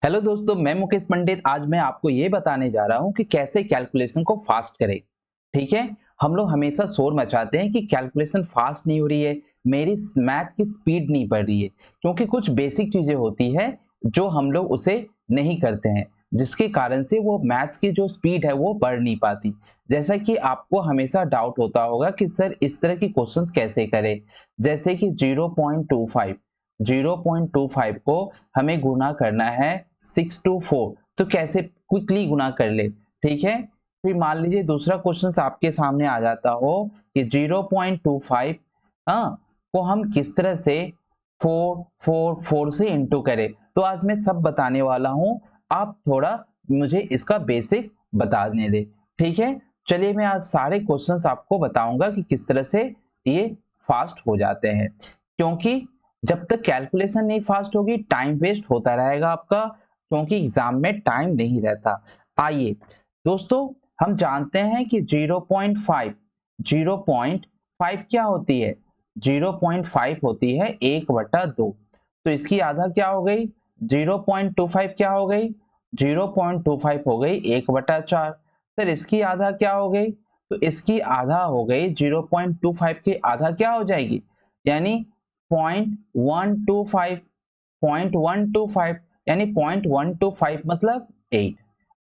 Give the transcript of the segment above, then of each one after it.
Hello दोस्तों, मैं मुकेश पंडित। आज मैं आपको ये बताने जा रहा हूँ कि कैसे कैलकुलेशन को फास्ट करें। ठीक है। हम लोग हमेशा शोर मचाते हैं कि कैलकुलेशन फास्ट नहीं हो रही है, मेरी मैथ की स्पीड नहीं बढ़ रही है, क्योंकि कुछ बेसिक चीजें होती है जो हम लोग उसे नहीं करते हैं, जिसके कारण से वो मैथ्स की जो स्पीड है वो बढ़ नहीं पाती। जैसा कि आपको हमेशा डाउट होता होगा कि सर इस तरह की क्वेश्चंस कैसे करें। जैसे कि 0.25 को हमें गुना करना है 6 to 4, तो कैसे क्विकली गुना कर ले। ठीक है। फिर मान लीजिए दूसरा क्वेश्चन आपके सामने आ जाता हो कि 0.25 को हम किस तरह से 4 से इंटू करें। तो आज मैं सब बताने वाला हूं, आप थोड़ा मुझे इसका बेसिक बताने दे। ठीक है। चलिए मैं आज सारे क्वेश्चंस आपको बताऊंगा कि किस तरह से ये फास्ट हो जाते हैं, क्योंकि जब तक कैलकुलेशन नहीं फास्ट होगी टाइम वेस्ट होता रहेगा आपका, क्योंकि एग्जाम में टाइम नहीं रहता। आइए दोस्तों, हम जानते हैं कि 0.5 क्या होती है। 0.5 होती है 1/2। तो इसकी आधा क्या हो गई, 0.25 क्या हो गई, 0.25 हो गई 1/4। सर इसकी आधा क्या हो गई, तो इसकी आधा हो गई 0.25 की आधा क्या हो जाएगी, यानी 0.125। 0.125 यानी 0.125 मतलब 8।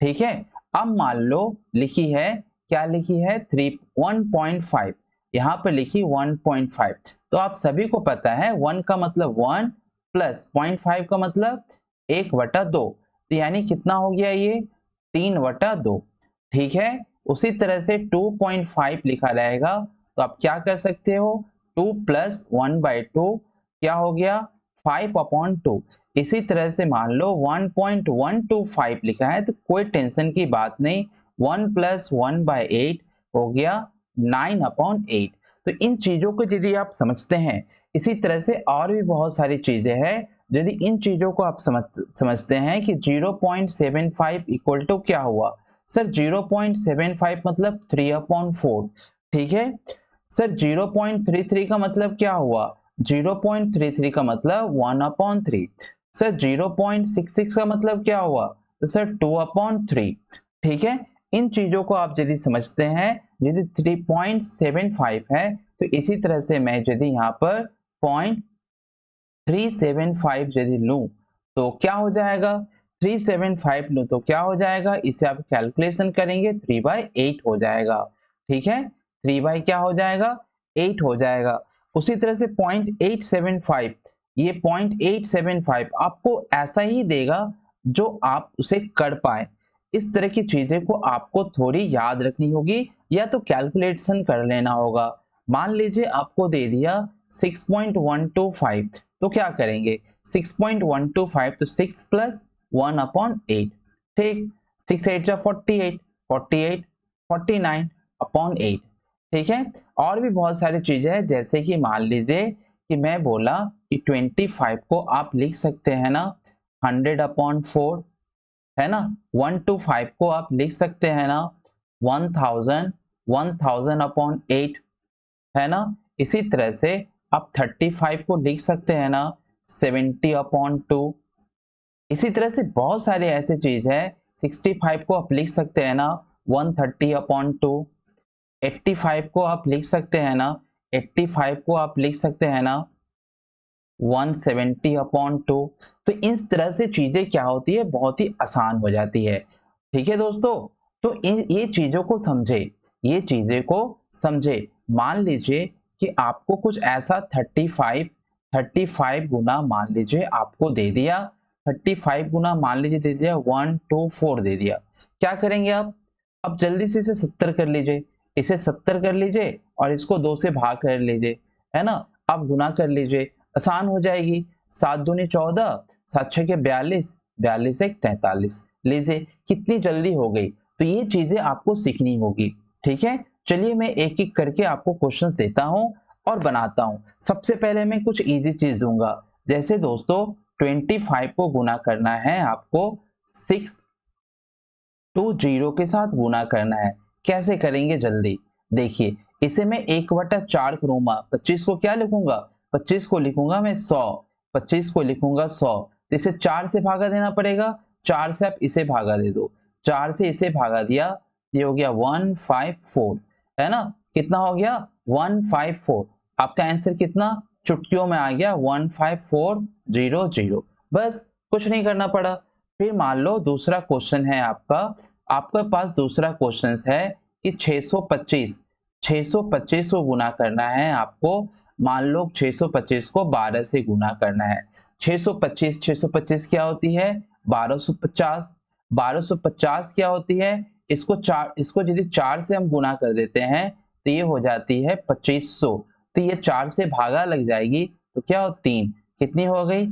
ठीक है। अब मान लो लिखी है, क्या लिखी है, 1.5, यहाँ पे लिखी 1.5। तो आप सभी को पता है 1 का मतलब 1 प्लस 0.5 का मतलब 1/2। तो यानी कितना हो गया ये, 3/2। ठीक है। उसी तरह से 2.5 लिखा रहेगा, तो आप क्या कर सकते हो, 2 प्लस 1/2 क्या हो गया, 5/2। इसी तरह से मान लो 1.125 लिखा है, तो कोई टेंशन की बात नहीं, 1 प्लस 1/8 हो गया 9/8। तो इन चीजों को यदि आप समझते हैं, इसी तरह से और भी बहुत सारी चीजें हैं, यदि इन चीजों को आप समझते हैं कि 0.75 इक्वल टू क्या हुआ। सर 0.75 मतलब 3/4। ठीक है। सर 0.33 का मतलब क्या हुआ, 0.33 का मतलब 1/3। सर 0.66 का मतलब क्या हुआ, तो सर 2/3। ठीक है। इन चीजों को आप यदि समझते हैं, यदि 3.75 है तो इसी तरह से मैं यदि यहाँ पर 0.375 यदि लूं तो क्या हो जाएगा, 375 लूं तो क्या हो जाएगा, इसे आप कैलकुलेशन करेंगे 3/8 हो जाएगा। ठीक है। 3 क्या हो जाएगा, 8 हो जाएगा। उसी तरह से 0.875, ये 0.875 आपको ऐसा ही देगा जो आप उसे कर पाए। इस तरह की चीजें को आपको थोड़ी याद रखनी होगी या तो कैलकुलेशन कर लेना होगा। मान लीजिए आपको दे दिया 6.125, तो क्या करेंगे, 6.125 तो 6 प्लस 1/8। ठीक। 6 8 जा 48, 48 49/8। ठीक है। और भी बहुत सारी चीजें हैं, जैसे कि मान लीजिए कि मैं बोला कि 25 को आप लिख सकते हैं ना 100/4, है ना। 1 to 5 को आप लिख सकते हैं ना 1000/8, है ना। इसी तरह से आप 35 को लिख सकते हैं ना 70/2। इसी तरह से बहुत सारे ऐसे चीज है, 65 को आप लिख सकते हैं ना 130/2। 85 को आप लिख सकते हैं ना, 85 को आप लिख सकते हैं ना 170/2। तो इस तरह से चीजें क्या होती है, बहुत ही आसान हो जाती है। ठीक है दोस्तों। तो ये चीजों को समझे, ये चीजें को समझे। मान लीजिए कि आपको कुछ ऐसा 35 गुना मान लीजिए आपको दे दिया, 35 गुना मान लीजिए दे दिया 124 दे दिया। क्या करेंगे आप, अब जल्दी से इसे 70 कर लीजिए, इसे 70 कर लीजिए और इसको 2 से भाग कर लीजिए, है ना। अब गुना कर लीजिए, आसान हो जाएगी। 7 दूनी 14, 7 छके 42, 42 एक 43। लीजिए कितनी जल्दी हो गई। तो ये चीजें आपको सीखनी होगी। ठीक है। चलिए मैं एक एक करके आपको क्वेश्चंस देता हूं और बनाता हूं। सबसे पहले मैं कुछ इजी चीज दूंगा, जैसे दोस्तों 25 को गुना करना है आपको 6 to 0 के साथ गुना करना है। कैसे करेंगे जल्दी देखिए, इसे मैं 1/4 करूंगा, 25 को क्या लिखूंगा, 25 को लिखूंगा मैं 100, 25 को लिखूंगा 100। तो इसे 4 से भागा देना पड़ेगा। 4 से आप इसे भागा दे दो, 4 से इसे भागा दिया, ये हो गया 154, है ना। कितना हो गया 154। आपका आंसर कितना चुटकियों में आ गया 15400। बस कुछ नहीं करना पड़ा। फिर मान लो दूसरा क्वेश्चन है आपका, आपके पास दूसरा क्वेश्चन है कि 625 को गुना करना है आपको। मान लो 625 को 12 से गुना करना है। 625 क्या होती है 1250। 1250 क्या होती है, इसको यदि 4 से हम गुना कर देते हैं तो ये हो जाती है 2500। तो ये 4 से भागा लग जाएगी तो क्या हो 3, कितनी हो गई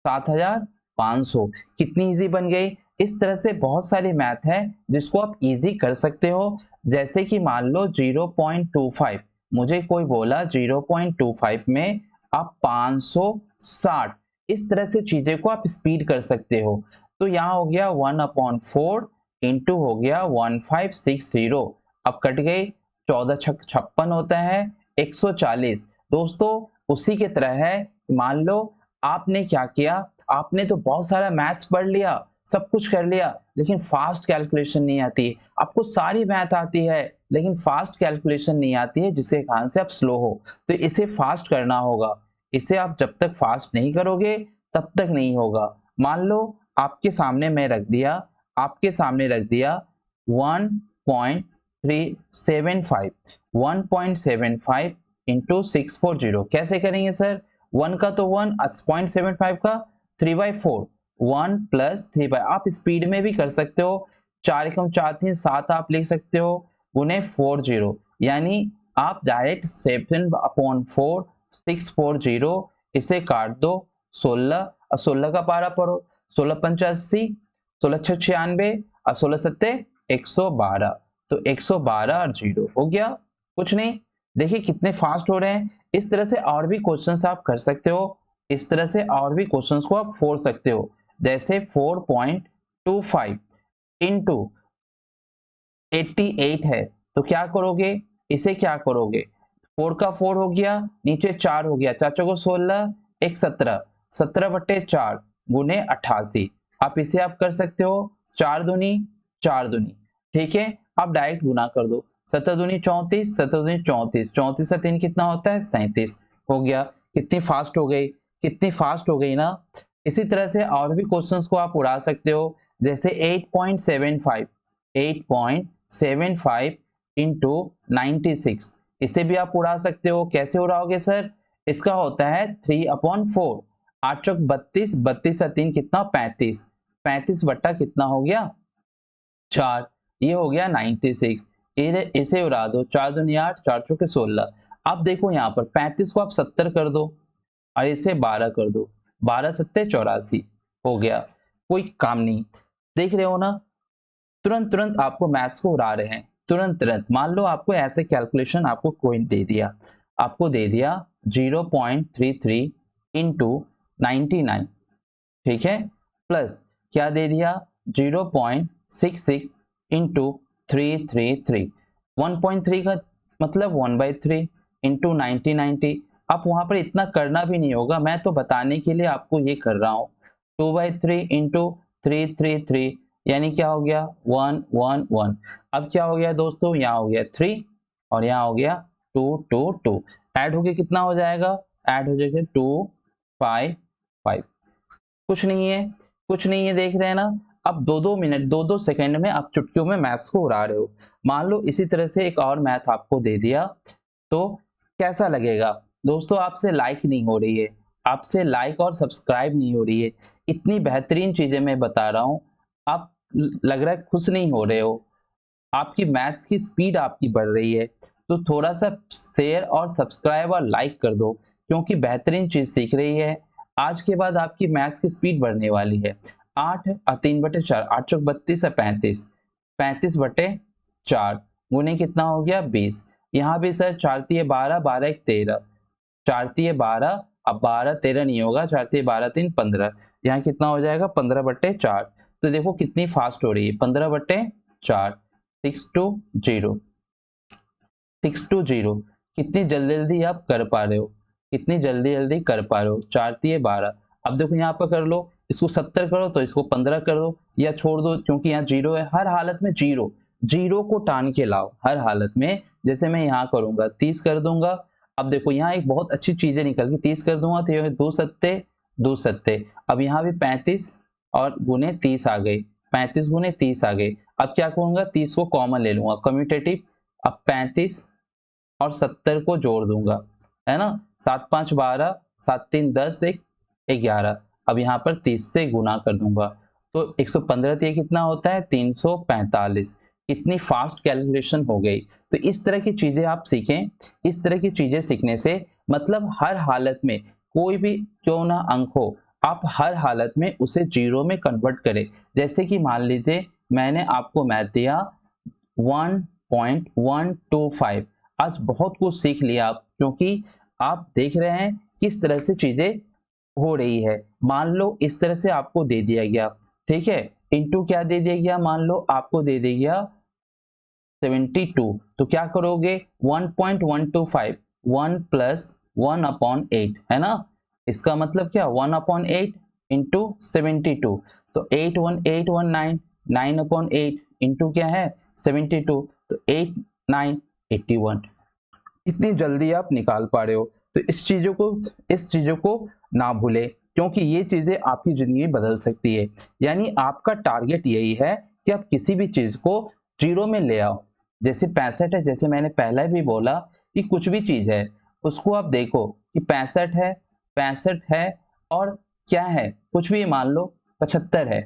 7500। कितनी इजी बन गई। इस तरह से बहुत सारी मैथ है जिसको आप इजी कर सकते हो। जैसे कि मान लो 0.25, मुझे कोई बोला 0.25 में आप 560, इस तरह से चीजें को आप स्पीड कर सकते हो। तो यहाँ हो गया 1/4 इंटू हो गया 1560। अब कट गई, 14 छक 56 होता है 140। दोस्तों उसी की तरह है, मान लो आपने क्या किया, आपने तो बहुत सारा मैथ्स पढ़ लिया, सब कुछ कर लिया, लेकिन फास्ट कैलकुलेशन नहीं आती। आपको सारी मैथ आती है लेकिन फास्ट कैलकुलेशन नहीं आती है, जिसके कारण से आप स्लो हो। तो इसे फास्ट करना होगा। इसे आप जब तक फास्ट नहीं करोगे तब तक नहीं होगा। मान लो आपके सामने मैं रख दिया, आपके सामने रख दिया 1.375, 1.75 इंटू 640। कैसे करेंगे सर, 1 का तो 1, 0.75 का 3/4, 1 प्लस 3 आप स्पीड में भी कर सकते हो। 4 एकम 4 3 7 आप लिख सकते हो, गुने 40, यानी आप डायरेक्ट 7/4 640 इसे काट दो 16, 16 का पारा पढ़ो, 16 पंचा 80, 16 छः 96 और 16 सत्ते 112। तो 112 और 0 हो गया। कुछ नहीं, देखिए कितने फास्ट हो रहे हैं। इस तरह से और भी क्वेश्चंस आप कर सकते हो, इस तरह से और भी क्वेश्चंस को आप फोड़ सकते हो। जैसे 4.25 इंटू 88 है, तो क्या करोगे, इसे क्या करोगे, 4 का 4 हो गया, नीचे 4 हो गया, 4 चौको 16, 1 17, 17/4 गुने 88। आप इसे आप कर सकते हो 4 दूनी 4 दूनी, ठीक है। आप डायरेक्ट गुना कर दो, 17 दूनी 34, 17 दूनी 34, 34 से 3 कितना होता है 37, हो गया। कितनी फास्ट हो गई, कितनी फास्ट हो गई ना। इसी तरह से और भी क्वेश्चंस को आप उड़ा सकते हो। जैसे 8.75, 8.75 इंटू 96, इसे भी आप उड़ा सकते हो। कैसे उड़ाओगे सर, इसका होता है 3/4, 8 चौक 32, 32 से 3 कितना 35, 35 बट्टा कितना हो गया 4, ये हो गया 96। इसे उड़ा दो, 4 दूनी 8, 4 चौके 16। अब देखो यहाँ पर 35 को आप 70 कर दो और इसे 12 कर दो, 12 सत्ते 84 हो गया। कोई काम नहीं, देख रहे हो ना, तुरंत तुरंत आपको मैथ्स को उड़ा रहे हैं, तुरंत तुरंत। मान लो आपको ऐसे कैलकुलेशन आपको कोई दे दिया, आपको दे दिया 0.33 इंटू 99, ठीक है, प्लस क्या दे दिया 0.66 इंटू 333, 1.3 का मतलब 1/3 इंटू 90। आप वहां पर इतना करना भी नहीं होगा, मैं तो बताने के लिए आपको ये कर रहा हूँ। 2/3 इंटू 333 यानी क्या हो गया 111। अब क्या हो गया दोस्तों, यहाँ हो गया 3 और यहाँ हो गया 222, ऐड होके कितना हो जाएगा, ऐड हो जाएगा 255। कुछ नहीं है, कुछ नहीं है, देख रहे हैं ना। अब 2-2 मिनट 2-2 सेकंड में आप चुटकियों में मैथ्स को उड़ा रहे हो। मान लो इसी तरह से एक और मैथ आपको दे दिया तो कैसा लगेगा दोस्तों। आपसे लाइक नहीं हो रही है, आपसे लाइक और सब्सक्राइब नहीं हो रही है। इतनी बेहतरीन चीजें मैं बता रहा हूँ, आप लग रहा है खुश नहीं हो रहे हो। आपकी मैथ्स की स्पीड आपकी बढ़ रही है, तो थोड़ा सा शेयर और सब्सक्राइब और लाइक कर दो, क्योंकि बेहतरीन चीज सीख रही है। आज के बाद आपकी मैथ्स की स्पीड बढ़ने वाली है। 8 और 3/4, 8 चौक 32 और 35, 35/4 गुने कितना हो गया 20। यहाँ भी सर 4 तिये 12, 12 1 13, 4 तिये 12, अब 12 13 नहीं होगा, 4 तिये 12 3 15, यहाँ कितना हो जाएगा 15/4। तो देखो कितनी फास्ट हो रही है, 15/4, 620, 620। कितनी जल्दी जल्दी आप कर पा रहे हो, कितनी जल्दी जल्दी कर पा रहे हो। 4 तिये 12, अब देखो यहाँ पर कर लो, इसको 70 करो तो इसको 15 कर दो या छोड़ दो, क्योंकि यहाँ 0 है। हर हालत में जीरो को टान के लाओ हर हालत में। जैसे मैं यहाँ करूंगा 30 कर दूंगा। अब देखो यहाँ एक बहुत अच्छी चीजें निकल के 30 कर दूंगा तो ये 2 सत्ते। अब यहाँ भी 35 और गुने 30 आ गई, 35 गुने 30 आ गई। अब क्या करूंगा 30 को कॉमन ले लूंगा, कम्यूटेटिव। अब 35 और 70 को जोड़ दूंगा, है ना। 7 5 12, 7 3 10, 1 11। अब यहाँ पर 30 से गुना कर दूंगा तो 115 ये कितना होता है 345। कितनी फास्ट कैलकुलेशन हो गई। तो इस तरह की चीजें आप सीखें। इस तरह की चीजें सीखने से मतलब हर हालत में कोई भी क्यों ना अंक हो, आप हर हालत में उसे जीरो में कन्वर्ट करें। जैसे कि मान लीजिए मैंने आपको मैथ दिया 1.125। आज बहुत कुछ सीख लिया आप, क्योंकि आप देख रहे हैं किस तरह से चीजें हो रही है। मान लो इस तरह से आपको दे दिया गया, ठीक है, इनटू क्या दे दिया गया, मान लो आपको दे दिया गया 72, तो क्या करोगे 1.125 1 + 1/8, है ना। इसका मतलब क्या 1/8 इंटू 72, तो 81819, 9/8 इंटू क्या है 72, तो 8 9 81। इतनी जल्दी आप निकाल पा रहे हो, तो इस चीजों को ना भूले, क्योंकि ये चीजें आपकी जिंदगी बदल सकती है। यानी आपका टारगेट यही है कि आप किसी भी चीज को जीरो में ले आओ। जैसे 65 है, जैसे मैंने पहले भी बोला कि कुछ भी चीज है उसको आप देखो कि 65 है और क्या है, कुछ भी मान लो 75 है,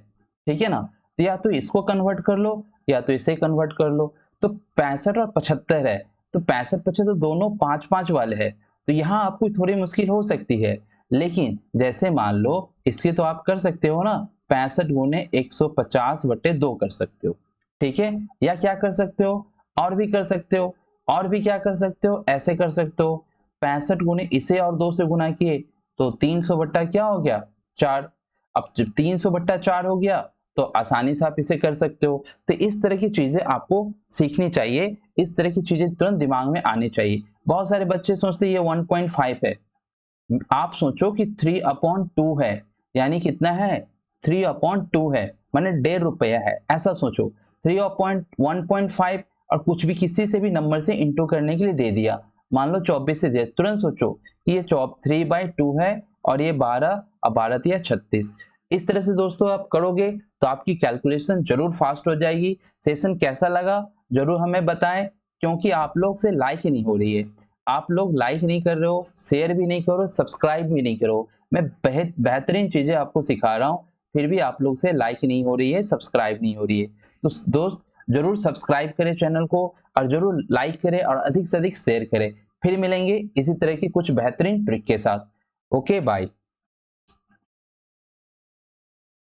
ठीक है ना। तो या तो इसको कन्वर्ट कर लो या तो इसे कन्वर्ट कर लो। तो 65 और 75 है, तो 65 75 दोनों 5 5 वाले हैं, तो यहाँ आपको थोड़ी मुश्किल हो सकती है। लेकिन जैसे मान लो इसकी तो आप कर सकते हो ना, 65 गुने 150/2 कर सकते हो, ठीक है। या क्या कर सकते हो, और भी कर सकते हो, और भी क्या कर सकते हो, ऐसे कर सकते हो 65 गुने इसे और 2 से गुना किए तो 300 बट्टा क्या हो गया 4। अब जब 300/4 हो गया तो आसानी से आप इसे कर सकते हो। तो इस तरह की चीजें आपको सीखनी चाहिए, इस तरह की चीजें तुरंत दिमाग में आनी चाहिए। बहुत सारे बच्चे सोचते ये 1.5 है, आप सोचो कि 3/2 है, यानी कितना है 3/2 है, माने ₹1.5 है, ऐसा सोचो। 3/1.5 और कुछ भी किसी से भी नंबर से इंटू करने के लिए दे दिया, मान लो 24 से दे, तुरंत सोचो कि ये 3/2 है और ये 12 और 12 या 36। इस तरह से दोस्तों आप करोगे तो आपकी कैलकुलेशन जरूर फास्ट हो जाएगी। सेशन कैसा लगा जरूर हमें बताएं, क्योंकि आप लोग से लाइक ही नहीं हो रही है। आप लोग लाइक नहीं कर रहे हो, शेयर भी नहीं करो, सब्सक्राइब भी नहीं करो। मैं बेहतरीन चीजें आपको सिखा रहा हूँ, फिर भी आप लोग से लाइक नहीं हो रही है, सब्सक्राइब नहीं हो रही है। तो दोस्त जरूर सब्सक्राइब करें चैनल को और जरूर लाइक करें और अधिक से अधिक शेयर करें। फिर मिलेंगे इसी तरह की कुछ बेहतरीन ट्रिक के साथ। Okay bye.